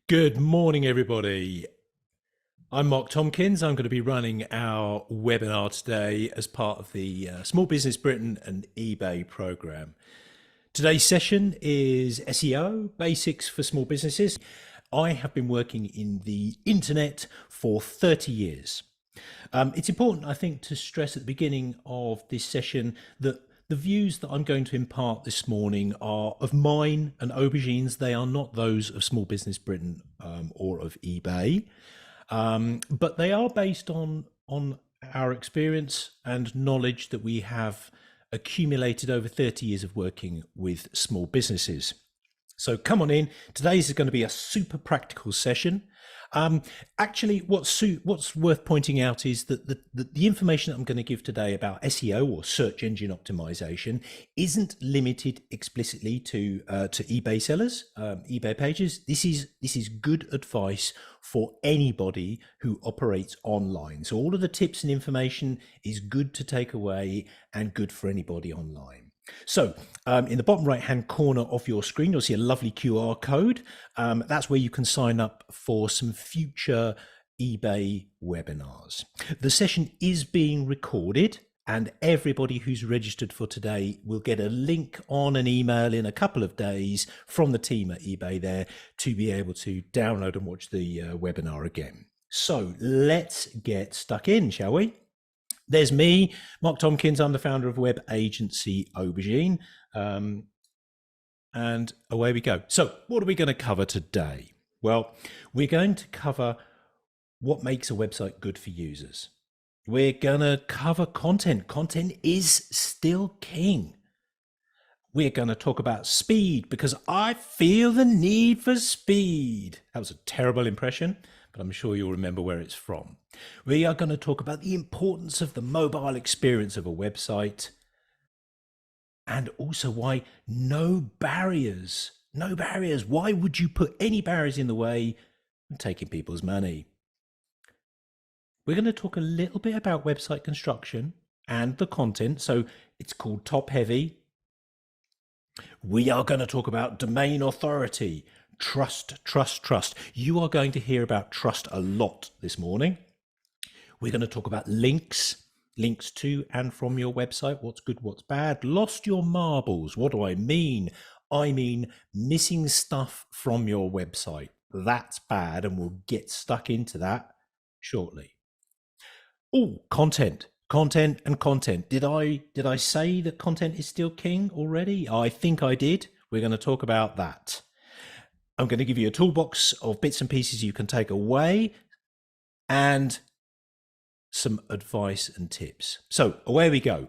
Good morning, everybody. I'm Mark Tomkins. I'm going to be running our webinar today as part of the Small Business Britain and eBay program. Today's session is SEO, basics for small businesses. I have been working in the internet for 30 years. It's important, I think, to stress at the beginning of this session that the views that I'm going to impart this morning are of mine and Aubergine's. They are not those of Small Business Britain or of eBay, but they are based on our experience and knowledge that we have accumulated over 30 years of working with small businesses. So come on in. Today's is going to be a super practical session. Actually, what's worth pointing out is that the information that I'm going to give today about SEO or search engine optimization isn't limited explicitly to eBay sellers, eBay pages. This is good advice for anybody who operates online. So all of the tips and information is good to take away and good for anybody online. So in the bottom right hand corner of your screen, you'll see a lovely QR code. That's where you can sign up for some future eBay webinars. The session is being recorded, and everybody who's registered for today will get a link on an email in a couple of days from the team at eBay there to be able to download and watch the webinar again. So let's get stuck in, shall we? There's me, Mark Tomkins. I'm the founder of web agency Aubergine. And away we go. So what are we going to cover today? Well, we're going to cover what makes a website good for users. We're going to cover content. Content is still king. We're going to talk about speed because I feel the need for speed. That was a terrible impression, but I'm sure you'll remember where it's from. We are going to talk about the importance of the mobile experience of a website, and also why no barriers. Why would you put any barriers in the way of taking people's money? We're going to talk a little bit about website construction and the content. So it's called top heavy. We are going to talk about domain authority, trust. You are going to hear about trust a lot this morning. We're going to talk about links to and from your website. What's good, what's bad. Lost your marbles. What do I mean? I mean missing stuff from your website. That's bad, and we'll get stuck into that shortly. Oh, content. Did I say that content is still king already? I think I did. We're going to talk about that. I'm going to give you a toolbox of bits and pieces you can take away and some advice and tips. So away we go.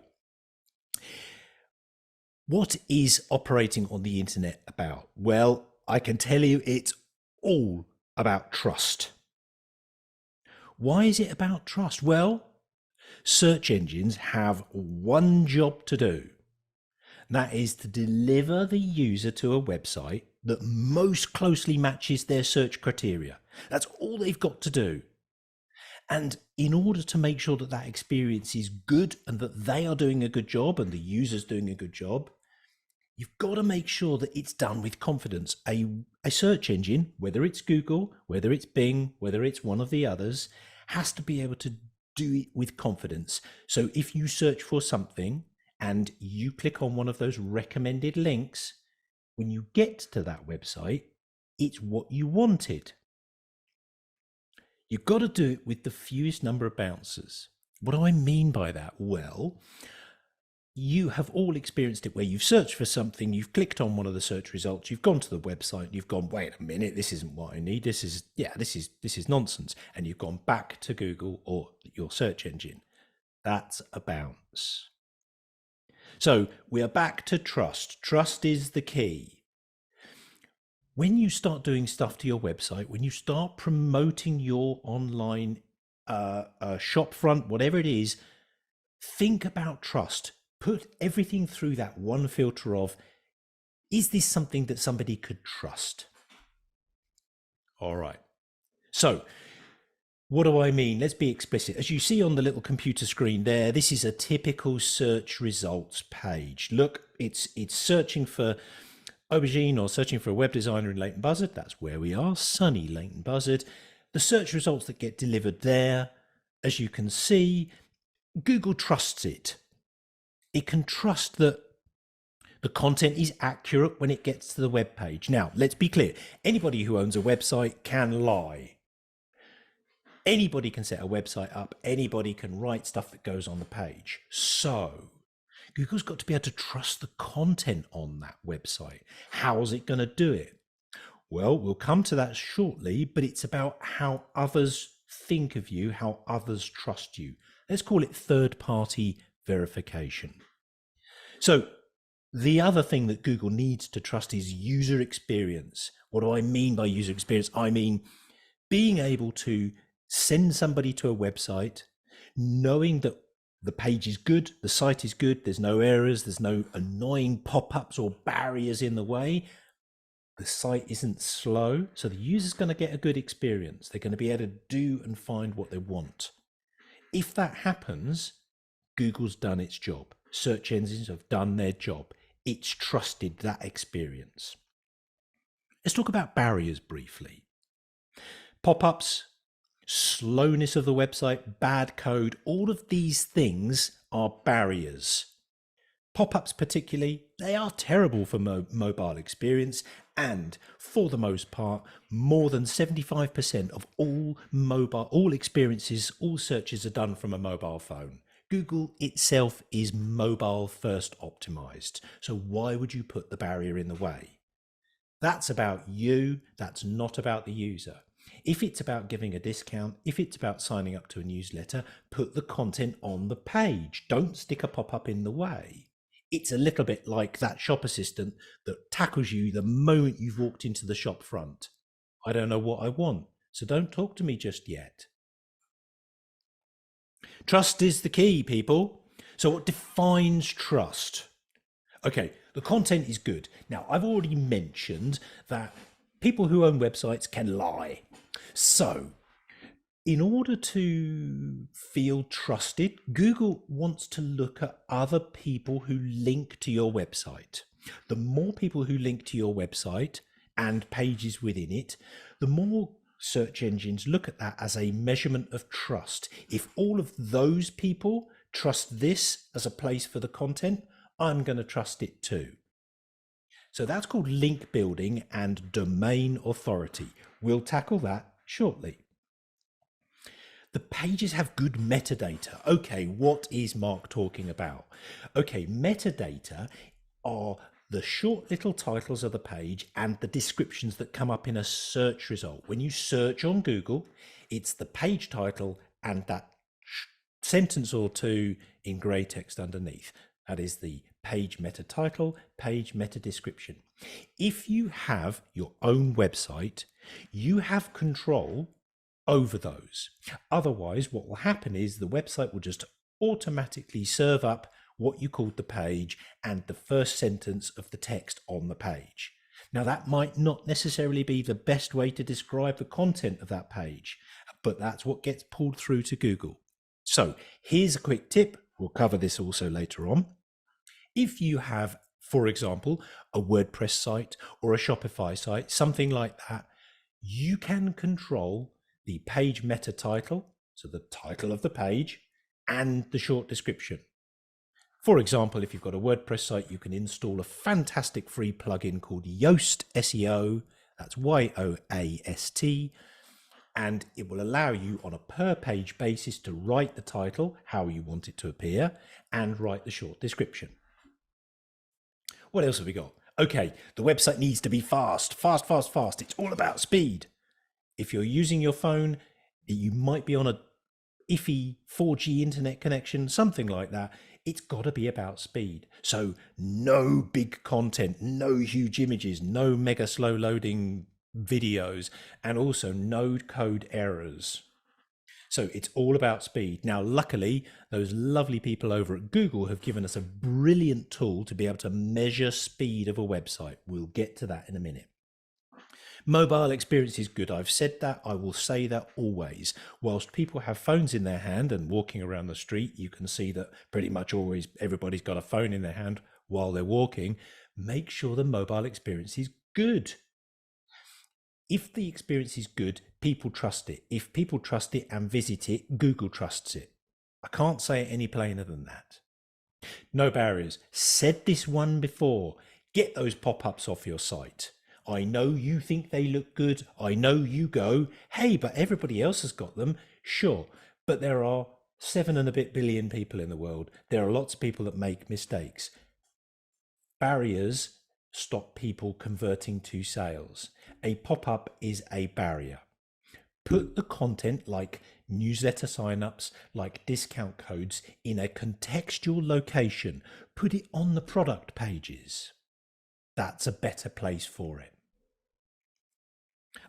What is operating on the internet about? Well, I can tell you it's all about trust. Why is it about trust? Well, search engines have one job to do. That is to deliver the user to a website that most closely matches their search criteria. That's all they've got to do. And in order to make sure that that experience is good and that they are doing a good job and the user's doing a good job, you've got to make sure that it's done with confidence. A search engine, whether it's Google, whether it's Bing, whether it's one of the others, has to be able to do it with confidence. So if you search for something and you click on one of those recommended links, when you get to that website, it's what you wanted. You've got to do it with the fewest number of bouncers. What do I mean by that? Well, you have all experienced it where you've searched for something, you've clicked on one of the search results, you've gone to the website, you've gone, wait a minute, this isn't what I need. This is nonsense. And you've gone back to Google or your search engine. That's a bounce. So we are back to trust. Trust is the key. When you start doing stuff to your website, when you start promoting your online shop front, whatever it is, think about trust. Put everything through that one filter of, is this something that somebody could trust? All right. So what do I mean? Let's be explicit. As you see on the little computer screen there, this is a typical search results page. Look, it's searching for aubergine or searching for a web designer in Leighton Buzzard, that's where we are, sunny Leighton Buzzard. The search results that get delivered there, as you can see, Google trusts it. It can trust that the content is accurate when it gets to the web page. Now, let's be clear. Anybody who owns a website can lie. Anybody can set a website up. Anybody can write stuff that goes on the page. So Google's got to be able to trust the content on that website. How's it going to do it? Well, we'll come to that shortly, but it's about how others think of you, how others trust you. Let's call it third-party verification. So the other thing that Google needs to trust is user experience. What do I mean by user experience? I mean being able to send somebody to a website, knowing that the page is good, the site is good, there's no errors, there's no annoying pop-ups or barriers in the way. The site isn't slow, so the user's going to get a good experience. They're going to be able to do and find what they want. If that happens, Google's done its job. Search engines have done their job. It's trusted that experience. Let's talk about barriers briefly. Pop-ups, slowness of the website, bad code, all of these things are barriers. Pop-ups particularly, they are terrible for mobile experience, and for the most part, more than 75% of all experiences, all searches are done from a mobile phone. Google itself is mobile first optimized. So why would you put the barrier in the way? That's about you, that's not about the user. If it's about giving a discount, if it's about signing up to a newsletter, put the content on the page. Don't stick a pop-up in the way. It's a little bit like that shop assistant that tackles you the moment you've walked into the shop front. I don't know what I want, so don't talk to me just yet. Trust is the key, people. So what defines trust? Okay, the content is good. Now, I've already mentioned that people who own websites can lie. So in order to feel trusted, Google wants to look at other people who link to your website. The more people who link to your website and pages within it, the more search engines look at that as a measurement of trust. If all of those people trust this as a place for the content, I'm going to trust it too. So that's called link building and domain authority. We'll tackle that shortly. The pages have good metadata. Okay, what is Mark talking about? Okay, metadata are the short little titles of the page and the descriptions that come up in a search result. When you search on Google, it's the page title and that sentence or two in grey text underneath. That is the page meta title, page meta description. If you have your own website, you have control over those. Otherwise, what will happen is the website will just automatically serve up what you called the page and the first sentence of the text on the page. Now, that might not necessarily be the best way to describe the content of that page, but that's what gets pulled through to Google. So here's a quick tip. We'll cover this also later on. If you have, for example, a WordPress site or a Shopify site, something like that, you can control the page meta title, so the title of the page, and the short description. For example, if you've got a WordPress site, you can install a fantastic free plugin called Yoast SEO, that's Yoast, and it will allow you on a per page basis to write the title, how you want it to appear, and write the short description. What else have we got? Okay, the website needs to be fast, fast, fast, fast. It's all about speed. If you're using your phone, you might be on a iffy 4G internet connection, something like that. It's got to be about speed. So no big content, no huge images, no mega slow loading videos, and also no code errors. So it's all about speed. Now, luckily, those lovely people over at Google have given us a brilliant tool to be able to measure speed of a website. We'll get to that in a minute. Mobile experience is good. I've said that. I will say that always. Whilst people have phones in their hand and walking around the street, you can see that pretty much always everybody's got a phone in their hand while they're walking, make sure the mobile experience is good. If the experience is good, people trust it. If people trust it and visit it, Google trusts it. I can't say it any plainer than that. No barriers. Said this one before. Get those pop-ups off your site. I know you think they look good. I know you go, hey, but everybody else has got them. Sure, but there are 7 and a bit billion people in the world. There are lots of people that make mistakes. Barriers stop people converting to sales. A pop-up is a barrier. Put the content like newsletter signups, like discount codes in a contextual location. Put it on the product pages. That's a better place for it.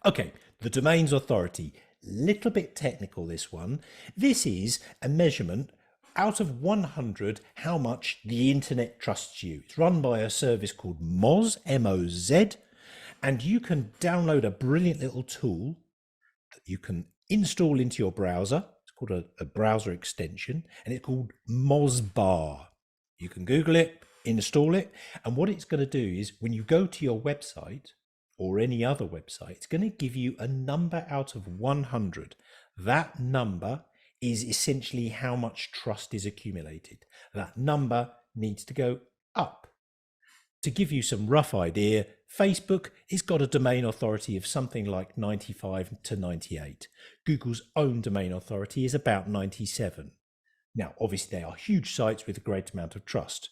Okay, the domain's authority. Little bit technical, this one. This is a measurement out of 100 how much the internet trusts you. It's run by a service called Moz, M-O-Z, and you can download a brilliant little tool that you can install into your browser. It's called a browser extension, and it's called Mozbar. You can Google it, install it, and what it's going to do is when you go to your website or any other website, it's going to give you a number out of 100. That number is essentially how much trust is accumulated. That number needs to go up. To give you some rough idea, Facebook has got a domain authority of something like 95 to 98. Google's own domain authority is about 97. Now, obviously, they are huge sites with a great amount of trust.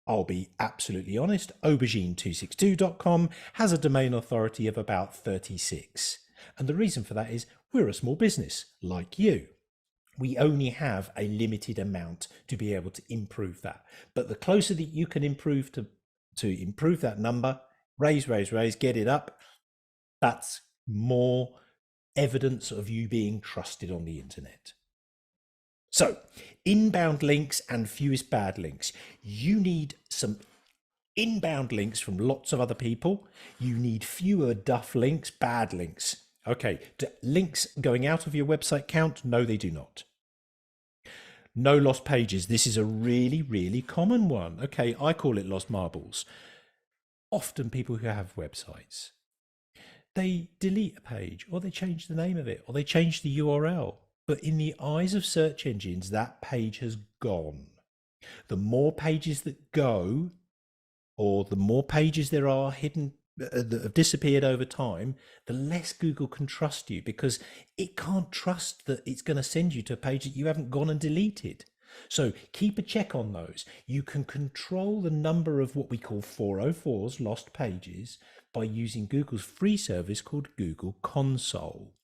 I'll be absolutely honest, aubergine262.com has a domain authority of about 36. And the reason for that is we're a small business like you. We only have a limited amount to be able to improve that. But the closer that you can improve to improve that number, raise, get it up, that's more evidence of you being trusted on the internet. So, inbound links and fewest bad links. You need some inbound links from lots of other people. You need fewer duff links, bad links. Okay, do links going out of your website count? No, they do not. No lost pages. This is a really, really common one. Okay, I call it lost marbles. Often people who have websites, they delete a page or they change the name of it or they change the URL. But in the eyes of search engines, that page has gone. The more pages that go, or the more pages there are hidden that have disappeared over time, the less Google can trust you, because it can't trust that it's going to send you to a page that you haven't gone and deleted. So keep a check on those. You can control the number of what we call 404s, lost pages, by using Google's free service called Google Console.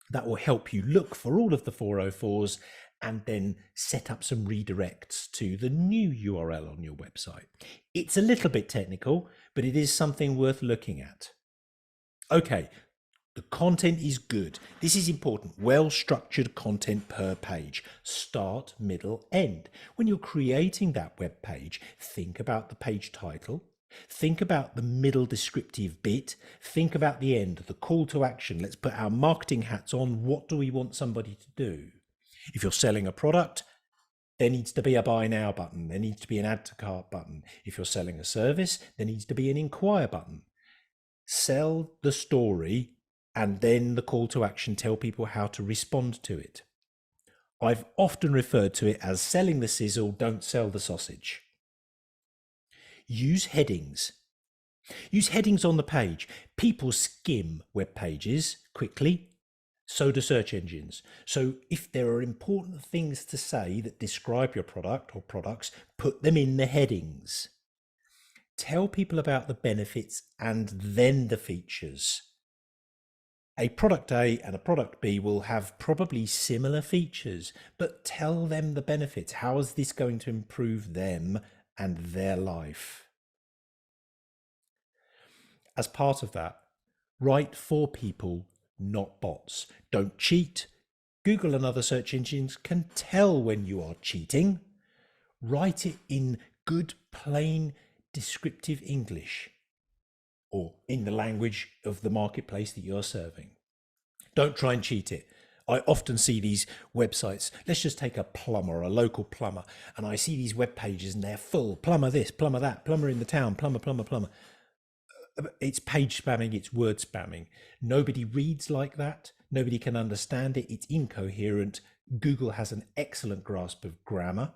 That will help you look for all of the 404s and then set up some redirects to the new URL on your website. It's a little bit technical, but it is something worth looking at. Okay, the content is good. This is important. Well-structured content per page. Start, middle, end. When you're creating that web page, think about the page title. Think about the middle descriptive bit. Think about the end, the call to action. Let's put our marketing hats on. What do we want somebody to do? If you're selling a product, there needs to be a buy now button. There needs to be an add to cart button. If you're selling a service, there needs to be an inquire button. Sell the story and then the call to action. Tell people how to respond to it. I've often referred to it as selling the sizzle, don't sell the sausage. Use headings. Use headings on the page. People skim web pages quickly. So do search engines. So if there are important things to say that describe your product or products, put them in the headings. Tell people about the benefits and then the features. A product A and a product B will have probably similar features, but tell them the benefits. How is this going to improve them and their life? As part of that, write for people, not bots. Don't cheat. Google and other search engines can tell when you are cheating. Write it in good, plain, descriptive English, or in the language of the marketplace that you're serving. Don't try and cheat it. I often see these websites. Let's just take a plumber, a local plumber, and I see these web pages and they're full plumber this, plumber that, plumber in the town, plumber, plumber, plumber. It's page spamming, it's word spamming. Nobody reads like that. Nobody can understand it. It's incoherent. Google has an excellent grasp of grammar.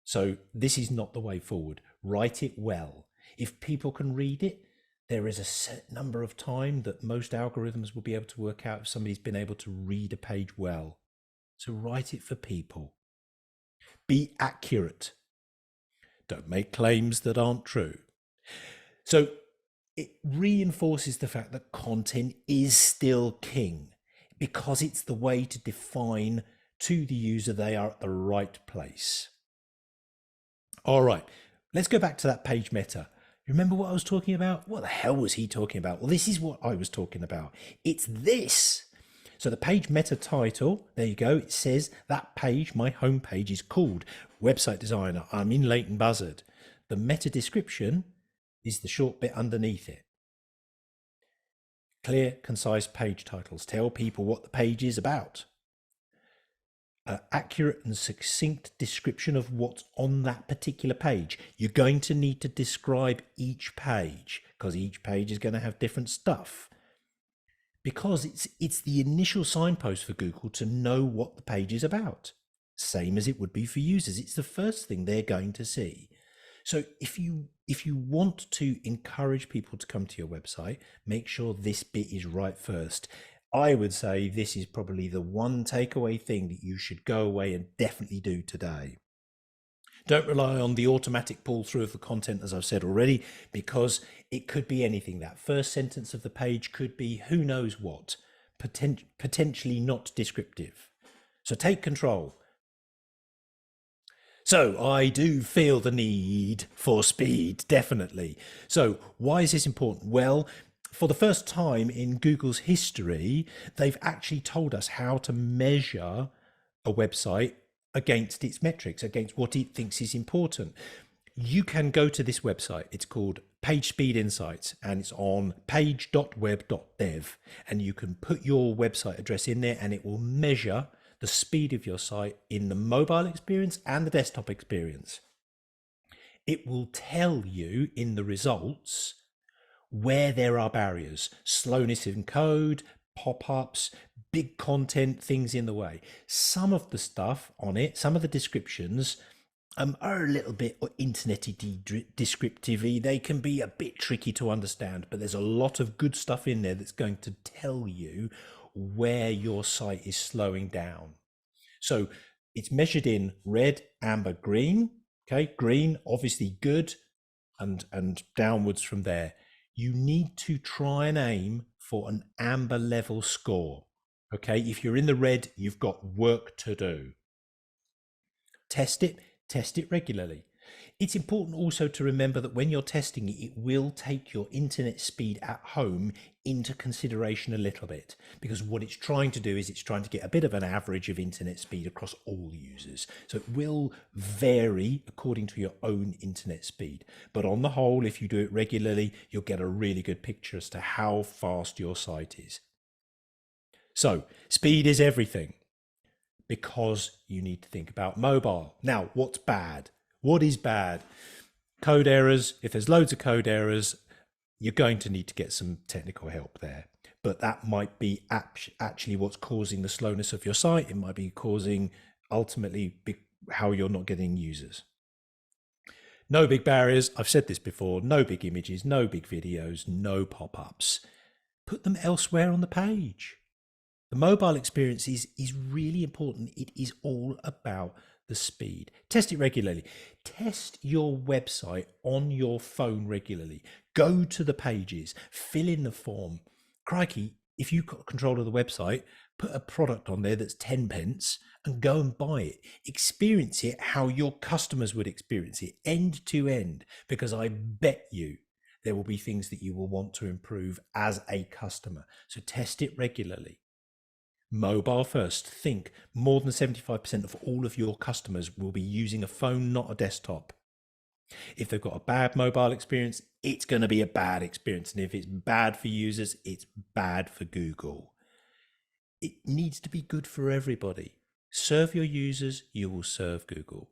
So this is not the way forward. Write it well. If people can read it, there is a set number of time that most algorithms will be able to work out if somebody's been able to read a page well. So write it for people. Be accurate. Don't make claims that aren't true. So it reinforces the fact that content is still king because it's the way to define to the user they are at the right place. All right, let's go back to that page meta. Remember what I was talking about? What the hell was he talking about? Well, this is what I was talking about. It's this. So the page meta title, there you go. It says that page, my home page, is called Website Designer. I'm in Leighton Buzzard. The meta description is the short bit underneath it. Clear, concise page titles. Tell people what the page is about. Accurate and succinct description of what's on that particular page. You're going to need to describe each page because each page is going to have different stuff. Because it's the initial signpost for Google to know what the page is about. Same as it would be for users. It's the first thing they're going to see. So if you want to encourage people to come to your website, make sure this bit is right first. I would say this is probably the one takeaway thing that you should go away and definitely do today. Don't rely on the automatic pull through of the content, as I've said already, because it could be anything. That first sentence of the page could be who knows what, potentially not descriptive. So take control. So I do feel the need for speed, definitely. So why is this important? Well, for the first time in Google's history, they've actually told us how to measure a website against its metrics, against what it thinks is important. You can go to this website. It's called Page Speed Insights, and it's on page.web.dev. And you can put your website address in there, and it will measure the speed of your site in the mobile experience and the desktop experience. It will tell you in the results where there are barriers, slowness in code, pop-ups, big content, things in the way. Some of the stuff on it, some of the descriptions are a little bit internety descriptive. They can be a bit tricky to understand, but there's a lot of good stuff in there that's going to tell you where your site is slowing down. So it's measured in red, amber, green. Okay, green, obviously good, and downwards from there. You need to try and aim for an amber level score. Okay, if you're in the red, you've got work to do. Test it regularly. It's important also to remember that when you're testing it, it will take your internet speed at home into consideration a little bit, because what it's trying to do is it's trying to get a bit of an average of internet speed across all users. So it will vary according to your own internet speed. But on the whole, if you do it regularly, you'll get a really good picture as to how fast your site is. So speed is everything, because you need to think about mobile. Now, what's bad? What is bad? Code errors. If there's loads of code errors, you're going to need to get some technical help there. But that might be actually what's causing the slowness of your site. It might be causing ultimately how you're not getting users. No big barriers. I've said this before. No big images, no big videos, no pop-ups. Put them elsewhere on the page. The mobile experience is really important. It is all about the speed. Test it regularly. Test your website on your phone regularly. Go to the pages, fill in the form. Crikey, if you've got control of the website, put a product on there that's 10 pence and go and buy it. Experience it how your customers would experience it, end to end, because I bet you there will be things that you will want to improve as a customer. So test it regularly. Mobile first. Think more than 75% of all of your customers will be using a phone, not a desktop. If they've got a bad mobile experience, it's going to be a bad experience. And if it's bad for users, it's bad for Google. It needs to be good for everybody. Serve your users, you will serve Google.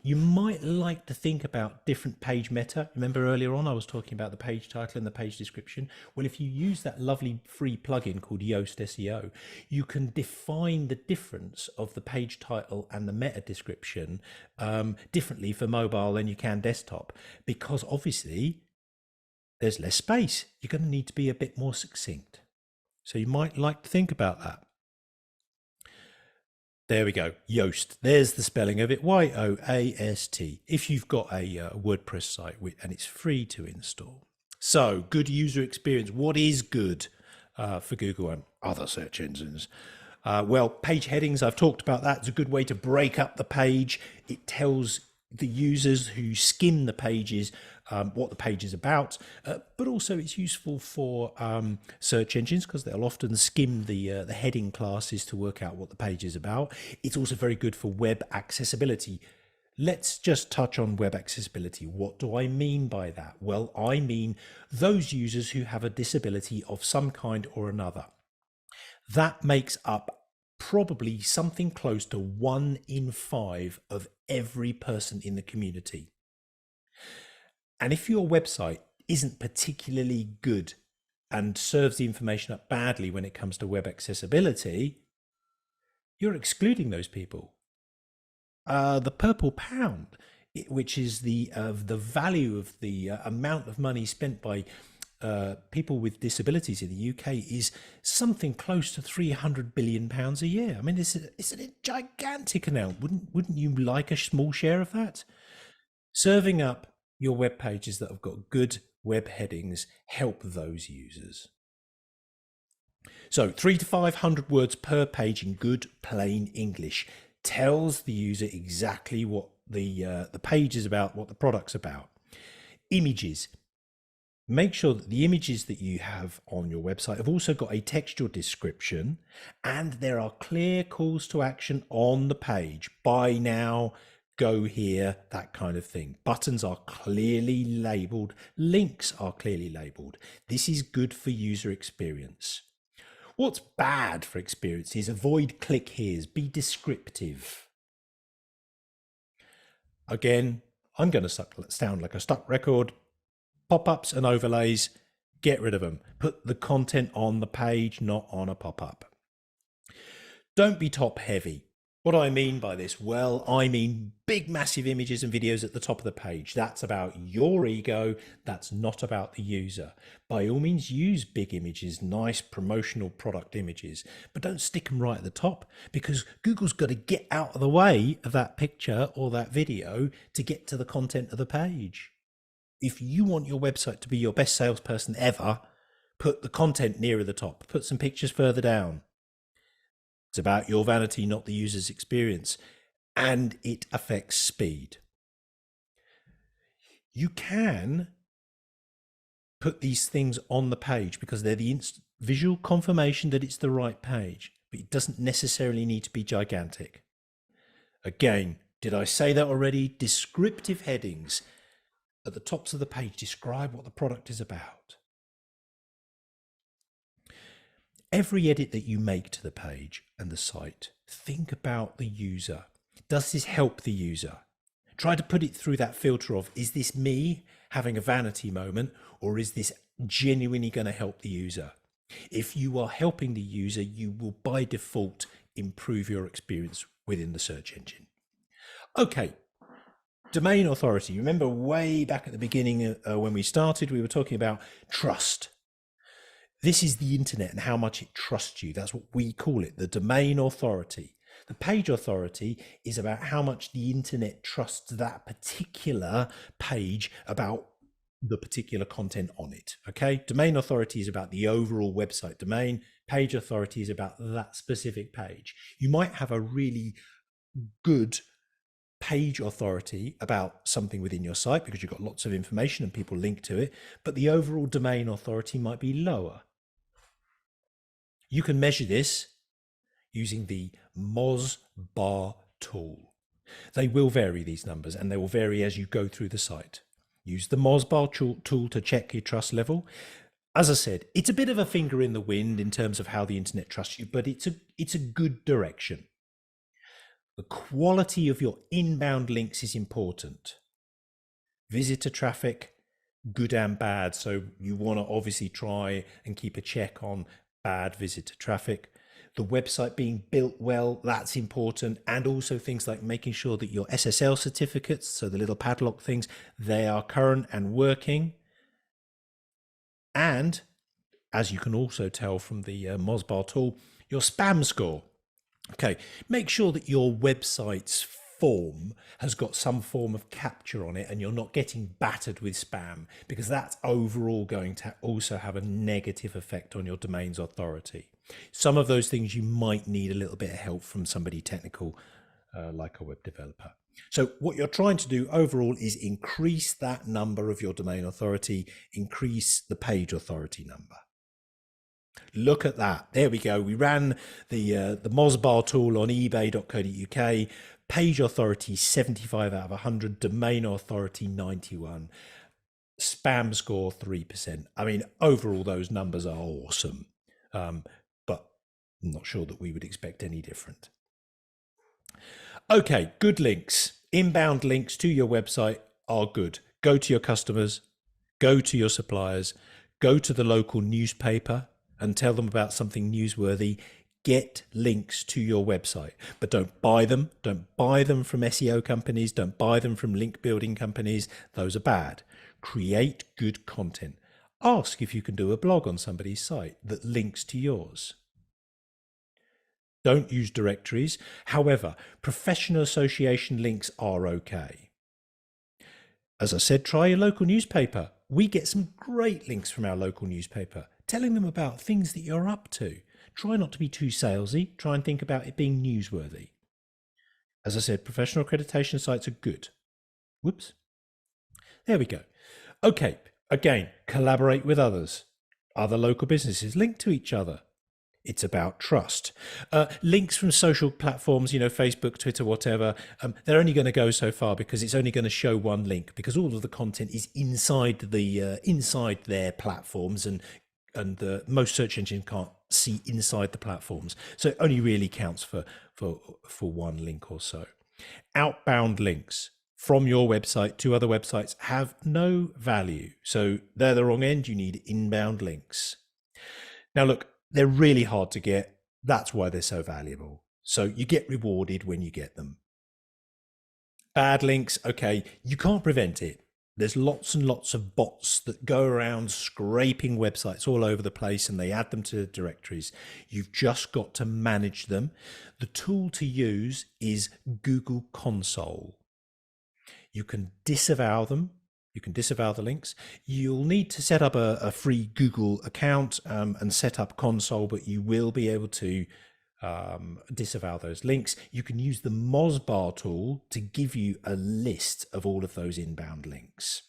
You might like to think about different page meta. Remember earlier on I was talking about the page title and the page description? Well, if you use that lovely free plugin called Yoast SEO, you can define the difference of the page title and the meta description differently for mobile than you can desktop, because obviously there's less space. You're going to need to be a bit more succinct. So you might like to think about that. There we go. Yoast. There's the spelling of it. Yoast. If you've got a WordPress site and it's free to install. So good user experience. What is good for Google and other search engines? Well, page headings, I've talked about that. It's a good way to break up the page. It tells the users who skim the pages what the page is about, but also it's useful for search engines because they'll often skim the heading classes to work out what the page is about. It's also very good for web accessibility. Let's just touch on web accessibility. What do I mean by that? Well, I mean those users who have a disability of some kind or another. That makes up probably something close to 1 in 5 of every person in the community. And if your website isn't particularly good and serves the information up badly when it comes to web accessibility, you're excluding those people. The purple pound, which is the value of the amount of money spent by people with disabilities in the UK, is something close to £300 billion a year. I mean, it's a gigantic amount. Wouldn't you like a small share of that? Serving up your web pages that have got good web headings help those users. So 300 to 500 words per page in good plain English tells the user exactly what the page is about, what the product's about. Images. Make sure that the images that you have on your website have also got a textual description, and there are clear calls to action on the page. Buy now, go here, that kind of thing. Buttons are clearly labeled. Links are clearly labeled. This is good for user experience. What's bad for experience is avoid click here's. Be descriptive. Again, I'm going to sound like a stuck record. Pop-ups and overlays, get rid of them. Put the content on the page, not on a pop-up. Don't be top heavy. What do I mean by this? Well, I mean big, massive images and videos at the top of the page. That's about your ego. That's not about the user. By all means, use big images, nice promotional product images, but don't stick them right at the top, because Google's got to get out of the way of that picture or that video to get to the content of the page. If you want your website to be your best salesperson ever, put the content nearer the top, put some pictures further down. It's about your vanity, not the user's experience, and it affects speed. You can put these things on the page because they're the visual confirmation that it's the right page, but it doesn't necessarily need to be gigantic. Again, did I say that already? Descriptive headings at the tops of the page describe what the product is about. Every edit that you make to the page and the site, think about the user. Does this help the user? Try to put it through that filter of, is this me having a vanity moment, or is this genuinely going to help the user? If you are helping the user, you will by default improve your experience within the search engine. Okay. Domain authority. Remember way back at the beginning when we started, we were talking about trust. This is the internet and how much it trusts you. That's what we call it, the domain authority. The page authority is about how much the internet trusts that particular page about the particular content on it. Okay, domain authority is about the overall website domain. Page authority is about that specific page. You might have a really good page authority about something within your site because you've got lots of information and people link to it, but the overall domain authority might be lower. You can measure this using the Mozbar tool. They will vary, these numbers, and they will vary as you go through the site. Use the Mozbar tool to check your trust level. As I said, it's a bit of a finger in the wind in terms of how the internet trusts you, but it's a good direction. The quality of your inbound links is important. Visitor traffic, good and bad. So you want to obviously try and keep a check on bad visitor traffic. The website being built well, that's important. And also things like making sure that your SSL certificates, so the little padlock things, they are current and working. And as you can also tell from the Mozbar tool, your spam score. Okay, make sure that your website's form has got some form of capture on it and you're not getting battered with spam, because that's overall going to also have a negative effect on your domain's authority. Some of those things you might need a little bit of help from somebody technical like a web developer. So what you're trying to do overall is increase that number of your domain authority, increase the page authority number. Look at that. There we go. We ran the Mozbar tool on ebay.co.uk. Page authority 75 out of 100. Domain authority 91. Spam score 3%. I mean, overall, those numbers are awesome. But I'm not sure that we would expect any different. Okay, good links. Inbound links to your website are good. Go to your customers, go to your suppliers, go to the local newspaper and tell them about something newsworthy. Get links to your website, but don't buy them. Don't buy them from SEO companies. Don't buy them from link building companies. Those are bad. Create good content. Ask if you can do a blog on somebody's site that links to yours. Don't use directories. However, professional association links are okay. As I said, try your local newspaper. We get some great links from our local newspaper, telling them about things that you're up to. Try not to be too salesy. Try and think about it being newsworthy. As I said, professional accreditation sites are good. Whoops. There we go. Okay, again, collaborate with others. Other local businesses, link to each other. It's about trust. Links from social platforms, Facebook, Twitter, whatever, they're only going to go so far because it's only going to show one link, because all of the content is inside their platforms, and most search engines can't see inside the platforms. So it only really counts for one link or so. Outbound links from your website to other websites have no value. So they're the wrong end. You need inbound links. Now, look, they're really hard to get. That's why they're so valuable. So you get rewarded when you get them. Bad links, okay, you can't prevent it. There's lots and lots of bots that go around scraping websites all over the place, and they add them to directories. You've just got to manage them. The tool to use is Google Console. You can disavow them. You can disavow the links. You'll need to set up a free Google account and set up Console, but you will be able to disavow those links. You can use the Mozbar tool to give you a list of all of those inbound links.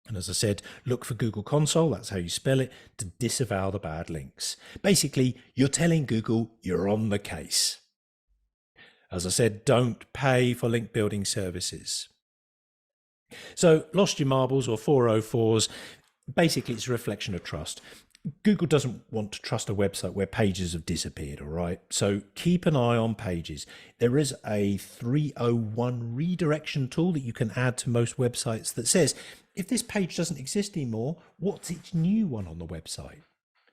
And as I said, look for Google Console, that's how you spell it, to disavow the bad links. Basically, you're telling Google you're on the case. As I said, don't pay for link building services. So lost your marbles or 404s, basically it's a reflection of trust. Google doesn't want to trust a website where pages have disappeared, all right? So keep an eye on pages. There is a 301 redirection tool that you can add to most websites that says, if this page doesn't exist anymore, what's its new one on the website?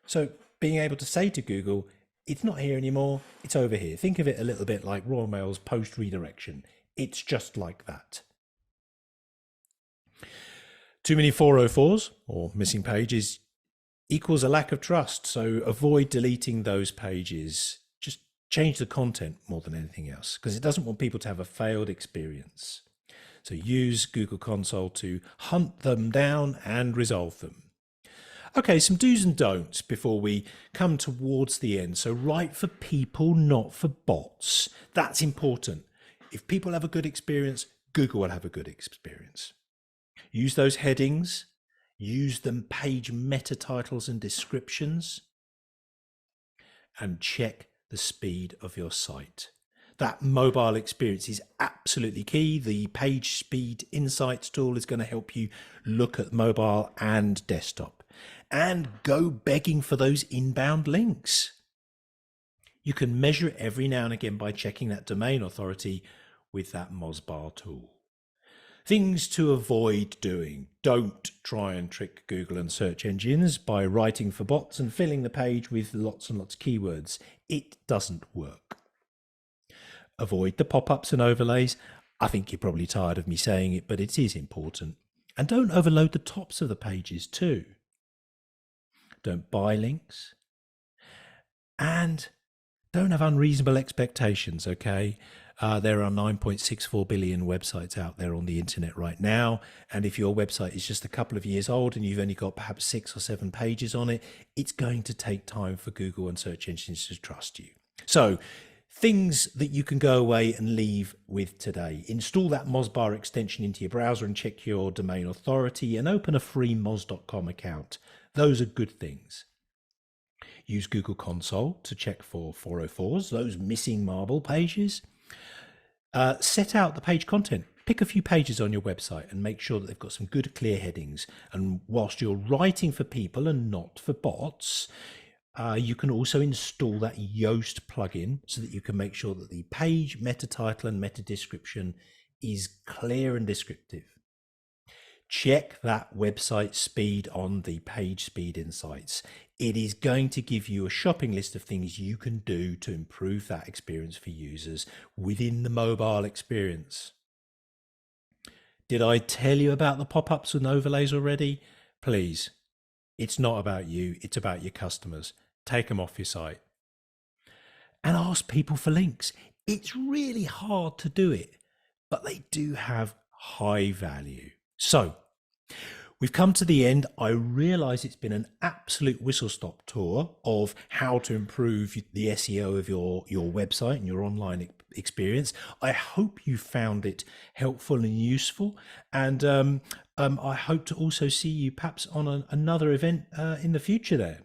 So being able to say to Google, it's not here anymore, it's over here. Think of it a little bit like Royal Mail's post redirection. It's just like that. Too many 404s or missing pages equals a lack of trust. So avoid deleting those pages. Just change the content more than anything else, because it doesn't want people to have a failed experience. So use Google Console to hunt them down and resolve them. Okay, some do's and don'ts before we come towards the end. So write for people, not for bots. That's important. If people have a good experience, Google will have a good experience. Use those headings, use them page meta titles and descriptions, and check the speed of your site. That mobile experience is absolutely key. The Page Speed Insights tool is going to help you look at mobile and desktop. and go begging for those inbound links. You can measure it every now and again by checking that domain authority with that Mozbar tool. Things to avoid doing. Don't try and trick Google and search engines by writing for bots and filling the page with lots and lots of keywords. It doesn't work. Avoid the pop-ups and overlays. I think you're probably tired of me saying it, but it is important. And don't overload the tops of the pages too. Don't buy links. And don't have unreasonable expectations, okay? There are 9.64 billion websites out there on the internet right now. And if your website is just a couple of years old and you've only got perhaps 6 or 7 pages on it, it's going to take time for Google and search engines to trust you. So things that you can go away and leave with today. Install that Mozbar extension into your browser and check your domain authority and open a free moz.com account. Those are good things. Use Google Console to check for 404s, those missing marble pages. Set out the page content. Pick a few pages on your website and make sure that they've got some good clear headings. And whilst you're writing for people and not for bots, you can also install that Yoast plugin so that you can make sure that the page meta title and meta description is clear and descriptive. Check that website speed on the Page Speed Insights. It is going to give you a shopping list of things you can do to improve that experience for users within the mobile experience. Did I tell you about the pop-ups and overlays already? Please, it's not about you, it's about your customers. Take them off your site. And ask people for links. It's really hard to do it, but they do have high value. So we've come to the end. I realize it's been an absolute whistle-stop tour of how to improve the SEO of your website and your online experience. I hope you found it helpful and useful. And I hope to also see you perhaps on another event in the future there.